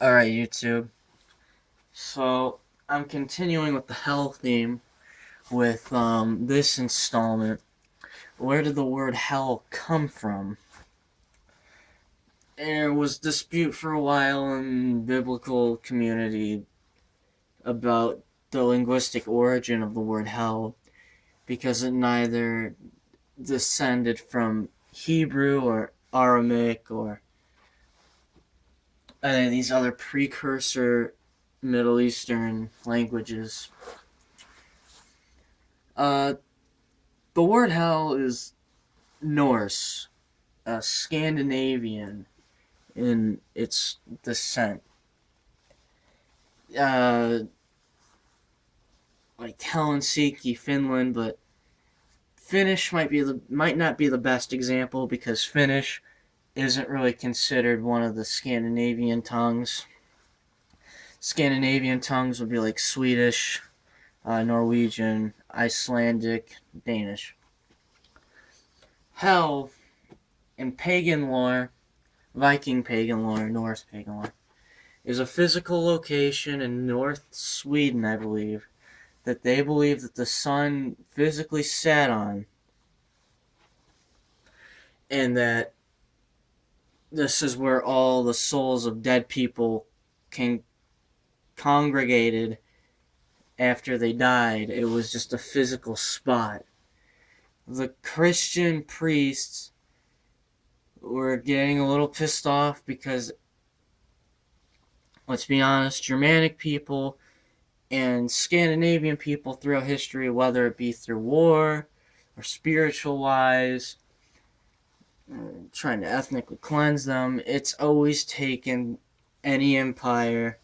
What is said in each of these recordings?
Alright, YouTube. So, I'm continuing with the hell theme with this installment. Where did the word hell come from? There was dispute for a while in biblical community about the linguistic origin of the word hell because it neither descended from Hebrew or Aramaic or any of these other precursor Middle Eastern languages. Uh, the word hell is Norse, Scandinavian in its descent. Uh, like Helsinki, Finland, but Finnish might not be the best example because Finnish isn't really considered one of the Scandinavian tongues. Scandinavian tongues would be like Swedish, Norwegian, Icelandic, Danish. Hell in pagan lore, Viking pagan lore, Norse pagan lore, is a physical location in North Sweden, I believe, that they believe that the sun physically sat on, and that this is where all the souls of dead people can congregated after they died. It was just a physical spot. The Christian priests were getting a little pissed off because, let's be honest, Germanic people and Scandinavian people throughout history, whether it be through war or spiritual wise, trying to ethnically cleanse them, it's always taken any empire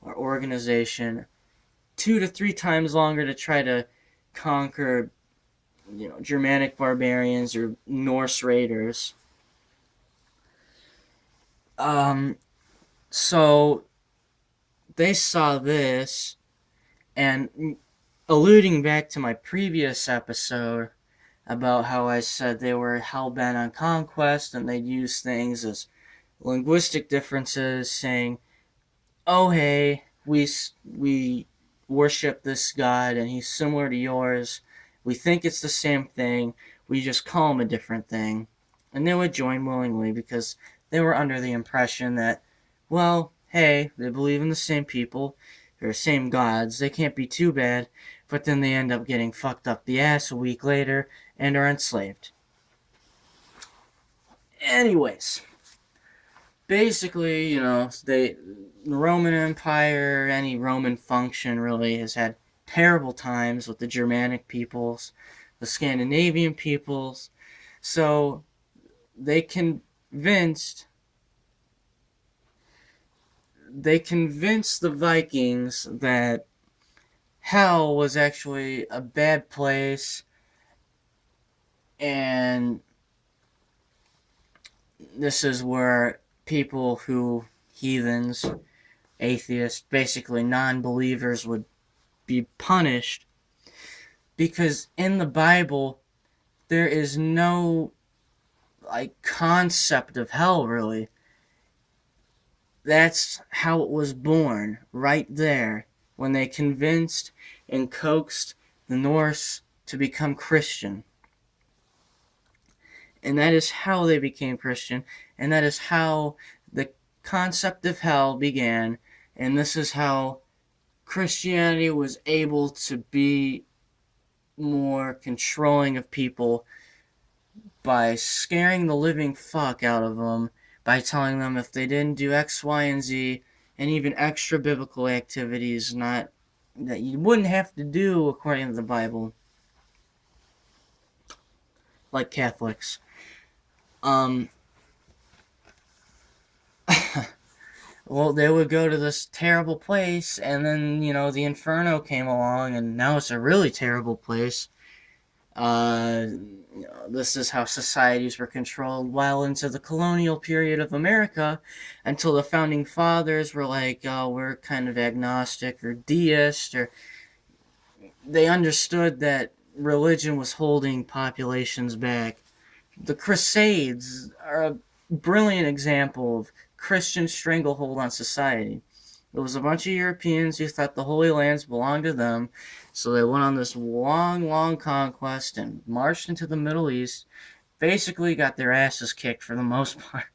or organization 2 to 3 times longer to try to conquer, Germanic barbarians or Norse raiders. Um, so they saw this, and alluding back to my previous episode about how I said they were hell-bent on conquest and they'd use things as linguistic differences, saying, oh, hey, we worship this god and he's similar to yours. We think it's the same thing. We just call him a different thing. And they would join willingly because they were under the impression that, well, hey, they believe in the same people, or same gods. They can't be too bad. But then they end up getting fucked up the ass a week later and are enslaved. Anyways, basically, the Roman Empire, any Roman function really, has had terrible times with the Germanic peoples, the Scandinavian peoples. So they convinced the Vikings that hell was actually a bad place, and this is where people heathens, atheists, basically non-believers, would be punished, because in the Bible there is no concept of hell really. That's how it was born, right there, when they convinced and coaxed the Norse to become Christian. And that is how they became Christian, and that is how the concept of hell began, and this is how Christianity was able to be more controlling of people by scaring the living fuck out of them, by telling them if they didn't do X, Y, and Z, and even extra biblical activities not that you wouldn't have to do according to the Bible, like Catholics. Well, they would go to this terrible place, and then, the Inferno came along, and now it's a really terrible place. This is how societies were controlled well into the colonial period of America, until the founding fathers were like, oh, we're kind of agnostic or deist, or they understood that religion was holding populations back. The Crusades are a brilliant example of Christian stranglehold on society. It was a bunch of Europeans who thought the Holy Lands belonged to them, so they went on this long, long conquest and marched into the Middle East. Basically, got their asses kicked for the most part.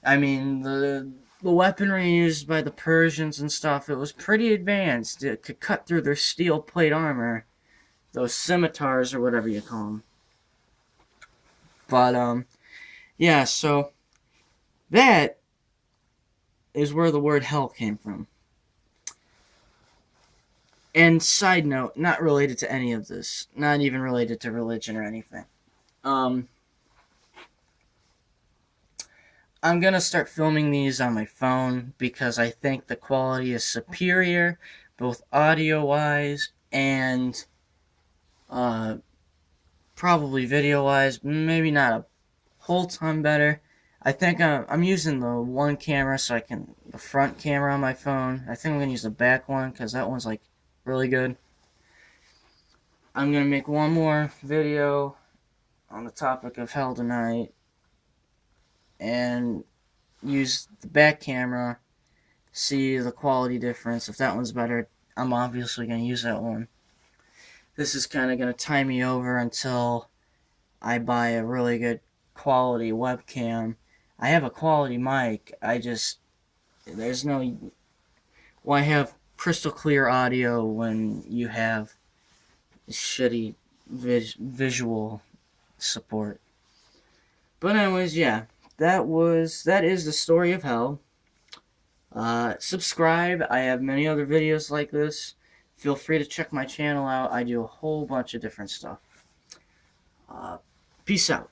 I mean, the weaponry used by the Persians and stuff, it was pretty advanced. It could cut through their steel plate armor, those scimitars or whatever you call them. But yeah. So that is where the word hell came from. And side note, not related to any of this, not even related to religion or anything. I'm going to start filming these on my phone because I think the quality is superior, both audio-wise and probably video-wise. Maybe not a whole ton better. I think I'm using the one camera the front camera on my phone. I think I'm going to use the back one because that one's like really good. I'm going to make one more video on the topic of hell tonight and use the back camera, see the quality difference. If that one's better, I'm obviously going to use that one. This is kind of going to tie me over until I buy a really good quality webcam. I have a quality mic. There's no, why have crystal clear audio when you have shitty visual support? But anyways, yeah, that is the story of hell. Subscribe. I have many other videos like this. Feel free to check my channel out. I do a whole bunch of different stuff. Peace out.